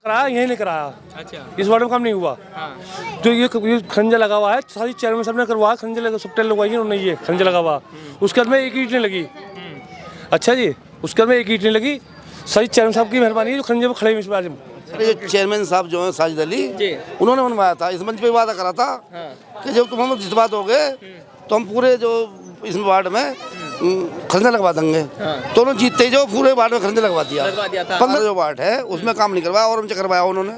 कराया, यही नहीं कराया। अच्छा। इस वार्ड में काम नहीं हुआ। हाँ। जो ये खंजा लगा हुआ है, सारी चेयरमैन साहब ने करवाया, खंजे लगा, सबटे लगवाई उन्होंने, ये खंजा लगा हुआ। उसके बाद में एक ईंट नहीं लगी। अच्छा जी, उसके बाद में एक ईंट नहीं लगी। सारी चेयरमैन साहब की मेहरबानी है जो खंजे पर खड़े हैं इस बार। ये चेयरमैन साहब जो है साजिद अली, उन्होंने बनवाया था। इस मंच पे वादा करा था कि जब तुम हम जिस बात हो गए तो हम पूरे जो इस वार्ड में खंडे लगवा देंगे। तो उन्होंने जीतते ही जो पूरे वार्ड में खंडे लगवा दिया। 15 जो वार्ड है उसमें काम नहीं करवाया, और हमसे करवाया उन्होंने।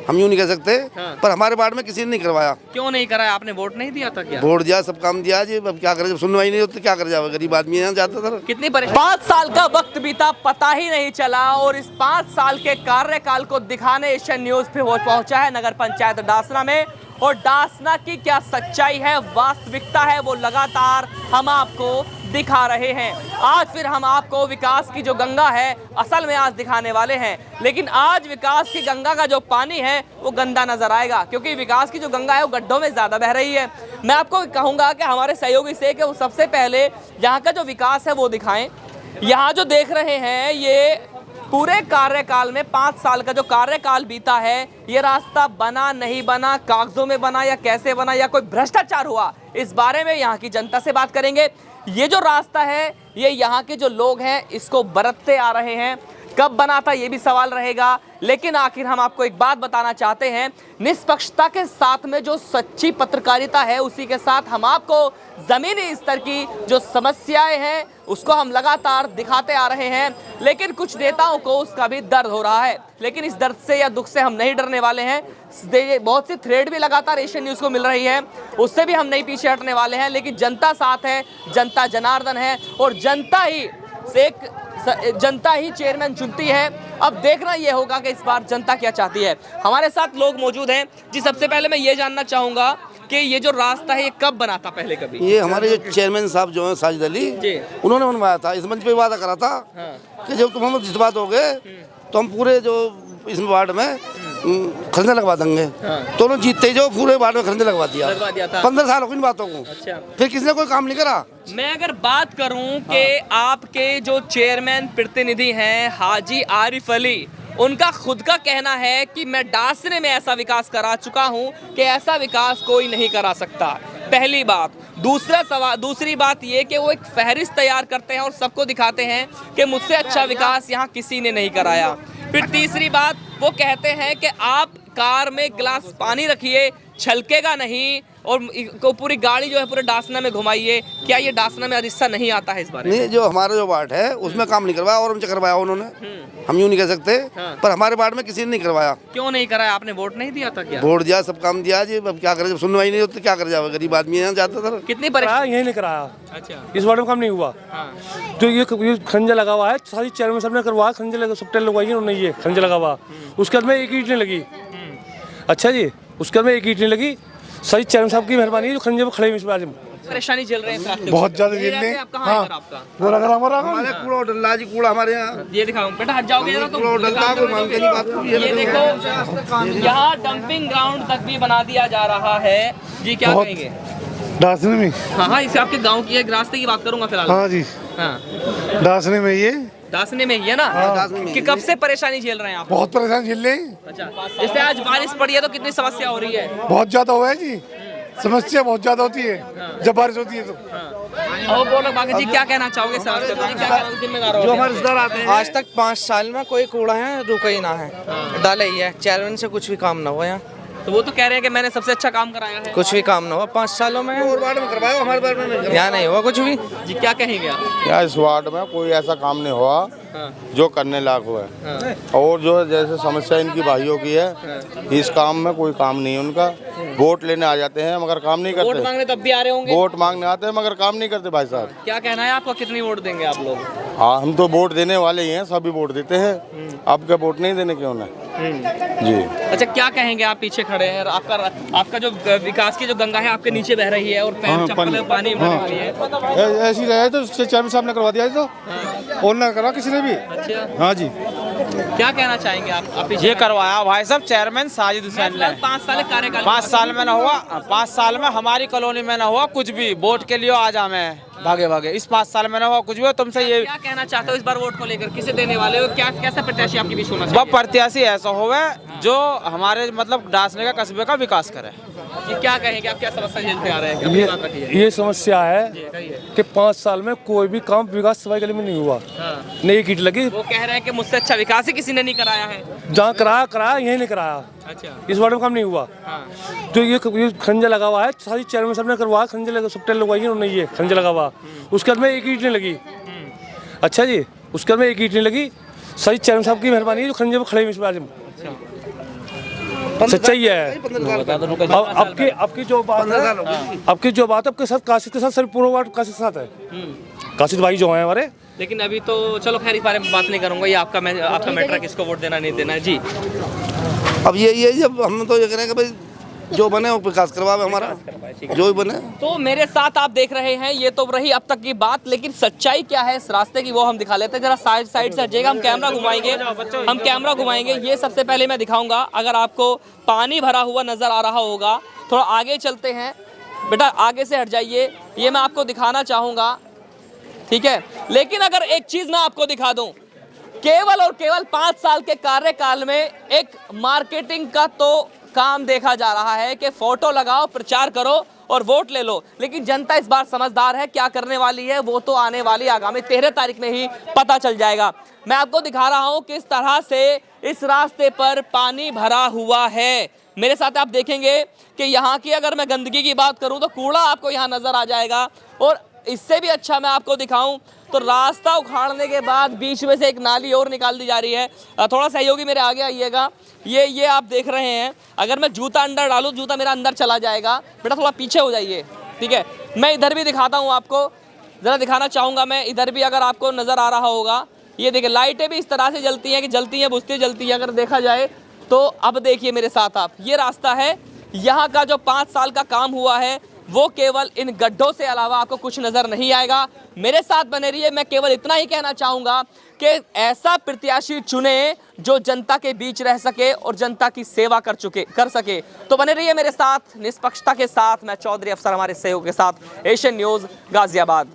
हम यूँ नहीं कह सकते, पर हमारे वार्ड में किसी ने नहीं करवाया। क्यों नहीं कराया? आपने वोट नहीं दिया था क्या? वोट दिया, सब काम दिया जी। अब क्या करे, जब सुनवाई नहीं होती क्या कर जाओ, गरीब आदमी यहाँ जाता था। कितनी परेशानी। 5 साल का वक्त बीता, पता ही नहीं चला, और इस 5 साल के कार्यकाल को दिखाने एशियन न्यूज पे पहुंचा है नगर पंचायत डासना में। और डासना की क्या सच्चाई है, वास्तविकता है, वो लगातार हम आपको दिखा रहे हैं। आज फिर हम आपको विकास की जो गंगा है असल में आज दिखाने वाले हैं। लेकिन आज विकास की गंगा का जो पानी है वो गंदा नजर आएगा, क्योंकि विकास की जो गंगा है वो गड्ढों में ज्यादा बह रही है। मैं आपको कहूंगा कि हमारे सहयोगी से कि वो सबसे पहले यहाँ का जो विकास है वो दिखाएं। यहाँ जो देख रहे हैं ये पूरे कार्यकाल में 5 साल का जो कार्यकाल बीता है, ये रास्ता बना नहीं बना, कागजों में बना या कैसे बना, या कोई भ्रष्टाचार हुआ, इस बारे में यहाँ की जनता से बात करेंगे। ये जो रास्ता है ये यहाँ के जो लोग हैं इसको बरतते आ रहे हैं। कब बना था ये भी सवाल रहेगा। लेकिन आखिर हम आपको एक बात बताना चाहते हैं, निष्पक्षता के साथ में जो सच्ची पत्रकारिता है उसी के साथ हम आपको जमीनी स्तर की जो समस्याएं हैं उसको हम लगातार दिखाते आ रहे हैं। लेकिन कुछ नेताओं को उसका भी दर्द हो रहा है, लेकिन इस दर्द से या दुख से हम नहीं डरने वाले हैं। बहुत सी थ्रेड भी लगातार एशियन न्यूज को मिल रही है, उससे भी हम नहीं पीछे हटने वाले हैं। लेकिन जनता साथ है, जनता जनार्दन है, और जनता ही चेयरमैन चुनती है। अब देखना ये होगा कि इस बार जनता क्या चाहती है। हमारे साथ लोग मौजूद हैं जी। सबसे पहले मैं ये जानना चाहूंगा कि ये जो रास्ता है ये कब बना था पहले कभी? ये हमारे जो चेयरमैन साहब जो है साजिद अली, उन्होंने बनवाया था। इस मंच पे वादा करा था कि जब तुम हम जिस बात हो गए तो हम पूरे जो इस वार्ड में खंडे लगवा देंगे। तो उन्होंने जीतते ही जो पूरे वार्ड में खंडे लगवा दिया। 15 साल हो गए इन बातों को। अच्छा। फिर किसी ने कोई काम नहीं करा। मैं अगर बात करूं कि आपके जो चेयरमैन प्रतिनिधि हैं हाजी आरिफ अली, उनका खुद का कहना है कि मैं डासने में ऐसा विकास करा चुका हूं कि ऐसा विकास कोई नहीं करा सकता। पहली बात। दूसरी बात ये कि वो एक फहरिस्त तैयार करते हैं और सबको दिखाते हैं कि मुझसे अच्छा विकास यहाँ किसी ने नहीं कराया। फिर तीसरी बात, वो कहते हैं कि आप कार में गिलास पानी रखिए, छलकेगा नहीं, और पूरी गाड़ी जो है पूरे डासना में घुमाइए। क्या ये डासना में हिस्सा नहीं आता है इस बारे में? नहीं, जो हमारा जो वार्ड है उसमें काम नहीं करवाया, और हमसे करवाया उन्होंने। हम यूँ नहीं कह सकते, पर हमारे वार्ड में किसी ने नहीं करवाया। क्यों नहीं कराया? आपने वोट नहीं दिया था क्या? वोट दिया, सब काम दिया जी। अब क्या करे, जब सुनवाई नहीं होती क्या कर जाओ, गरीब आदमी यहाँ जाता था। कितनी परेशानी? यही नहीं कराया। अच्छा। इस वार्ड में काम नहीं हुआ। जो ये खंजा लगा हुआ है, सारी चेयरमैन साहब ने करवाया, खंजे लगा, सबटे लगवाई उन्होंने, ये खंजा लगा हुआ। उसके बाद में एक ईंट नहीं लगी। अच्छा जी, उसके बाद में एक ईंट नहीं लगी। सारी चेयरमैन साहब की मेहरबानी है जो खंजे पर खड़े हैं इस बार। परेशानी झेल रहे हैं बहुत ज्यादा झेल रहे हैं। आप कहाँ है आपका? हमारे कूड़ा डल्ला जी, कूड़ा हमारे यहाँ। ये दिखाऊं बेटा, हट जाओगे जरा तो। ये देखो, यहाँ डंपिंग ग्राउंड तक भी बना दिया जा रहा है जी। क्या कहेंगे? डासने में। हाँ, इसे आपके गांव की एक रास्ते की बात करूंगा फिलहाल। हाँ जी। हाँ, डासने में ये दासने में ही है ना? कि कब से परेशानी झेल रहे हैं आप? बहुत परेशानी झेल रहे हैं। अच्छा, जैसे आज बारिश पड़ी है तो कितनी समस्या हो रही है? बहुत ज्यादा हुआ है जी, समस्या बहुत ज्यादा होती है जब बारिश होती है तो। और बोलो बाकी जी, क्या कहना चाहोगे सर? क्या जिम्मेदार जो हमारे रिश्तेदार आते हैं। आज तक 5 साल में कोई कूड़ा है रुका ही ना है, डाला ही है। चेयरमैन से कुछ भी काम ना हुआ यहाँ। तो वो तो कह रहे हैं कि मैंने सबसे अच्छा काम कराया है। कुछ भी काम ना हुआ 5 सालों में। और वार्ड में करवाया, हमारे वार्ड में नहीं। यहाँ नहीं हुआ कुछ भी जी। क्या कहेंगे आप? यार इस वार्ड में कोई ऐसा काम नहीं हुआ जो करने लायक हुआ है। और जो है जैसे समस्या इनकी भाइयों की है, इस काम में कोई काम नहीं है उनका। वोट लेने आ जाते हैं मगर काम नहीं करते। वोट मांगने तब भी आ रहे होंगे? वोट मांगने आते हैं मगर काम नहीं करते भाई साहब। क्या कहना है आपका? कितनी वोट देंगे आप लोग? हाँ, हम तो वोट देने वाले ही हैं, सभी वोट देते हैं। आपके वोट नहीं देने क्यों ना जी। अच्छा, क्या कहेंगे आप? पीछे खड़े हैं, आपका जो विकास की जो गंगा है आपके नीचे बह रही है और पैर चप्पल पानी भरने वाली है। ऐसी रहे तो चेयरमैन साहब ने करवा दिया तो, और ना करा किसी ने भी। अच्छा। हाँ जी। क्या कहना चाहेंगे आप ये करवाया भाई साहब चेयरमैन साजिद हुसैन ने। 5 साल कार्यकाल 5 साल में ना हुआ, 5 साल में हमारी कॉलोनी में ना हुआ कुछ भी। वोट के लिए आ जा मैं भागे भागे, इस 5 साल में ना हुआ कुछ भी। तुमसे ये क्या कहना चाहते हो इस बार वोट को लेकर, किसे देने वाले हो, क्या कैसा प्रत्याशी आपके बीच होना वह चाहिए? प्रत्याशी ऐसा होवे जो हमारे मतलब डासने का कस्बे का विकास करे। ये क्या कहेंगे आप, क्या समस्या झेलते आ रहे हैं? अपनी बात रखिए। ये समस्या है कि 5 साल में कोई भी काम विकास सफाई गली में नहीं हुआ, नई कीट लगी। वो कह रहे हैं कि मुझसे अच्छा विकास ही किसी ने नहीं कराया है। जहाँ कराया यहीं नहीं कराया। अच्छा। इस वार्ड में काम नहीं हुआ। जो ये खंजा लगा हुआ है, सारी चेयरमैन साहब ने करवाया, खंजे लगा सब लगवाई है उन्होंने, ये खंजा लगा हुआ। उसके बाद में एक ईट नहीं लगी। अच्छा जी, उसके बाद में एक ईट नहीं लगी। सारी चेयरमैन साहब की मेहरबानी है जो खंजे में खड़े हैं इस बार। सच्चाई है। आपकी जो बात है, आपके साथ काशिद के साथ सर पूरा वार्ड काशिद के साथ है। काशिद भाई जो हैं हमारे। लेकिन अभी तो चलो खैर इस बारे में बात नहीं करूंगा, ये आपका मैटर है किसको वोट देना नहीं देना है जी। अब ये जब हम तो ये कह रहे हैं कि भाई जो बने वो विकास करवावे हमारा, जो भी बने। तो मेरे साथ आप देख रहे हैं, ये तो रही अब तक की बात, लेकिन सच्चाई क्या है इस रास्ते की वो हम दिखा लेते हैं। जरा साइड से हटिएगा, हम कैमरा घुमाएंगे। ये सबसे पहले मैं दिखाऊंगा। अगर आपको पानी भरा हुआ नजर आ रहा होगा, थोड़ा आगे चलते हैं बेटा, आगे से हट जाइए, ये मैं आपको दिखाना चाहूंगा, ठीक है। लेकिन अगर एक चीज मैं आपको दिखा दूं, केवल और केवल 5 साल के कार्यकाल में एक मार्केटिंग का तो काम देखा जा रहा है कि फोटो लगाओ, प्रचार करो और वोट ले लो। लेकिन जनता इस बार समझदार है, क्या करने वाली है वो तो आने वाली आगामी 13 तारीख में ही पता चल जाएगा। मैं आपको दिखा रहा हूं किस तरह से इस रास्ते पर पानी भरा हुआ है। मेरे साथ आप देखेंगे कि यहाँ की अगर मैं गंदगी की बात करूं तो कूड़ा आपको यहाँ नजर आ जाएगा। और इससे भी अच्छा मैं आपको दिखाऊं तो रास्ता उखाड़ने के बाद बीच में से एक नाली और निकाल दी जा रही है। थोड़ा सहयोगी मेरे आगे आइएगा। ये आप देख रहे हैं, अगर मैं जूता अंदर डालूं, जूता मेरा अंदर चला जाएगा। बेटा थोड़ा पीछे हो जाइए, ठीक है। मैं इधर भी दिखाता हूं आपको, ज़रा दिखाना चाहूँगा मैं इधर भी, अगर आपको नज़र आ रहा होगा। ये देखिए लाइटें भी इस तरह से जलती हैं कि जलती हैं बुझती जलती हैं अगर देखा जाए तो। अब देखिए मेरे साथ आप, ये रास्ता है यहाँ का जो 5 साल का काम हुआ है वो केवल इन गड्ढों से अलावा आपको कुछ नजर नहीं आएगा। मेरे साथ बने रहिए। मैं केवल इतना ही कहना चाहूंगा कि ऐसा प्रत्याशी चुने जो जनता के बीच रह सके और जनता की सेवा कर सके। तो बने रहिए मेरे साथ निष्पक्षता के साथ। मैं चौधरी अफसर हमारे सहयोग के साथ, एशियन न्यूज़ गाजियाबाद।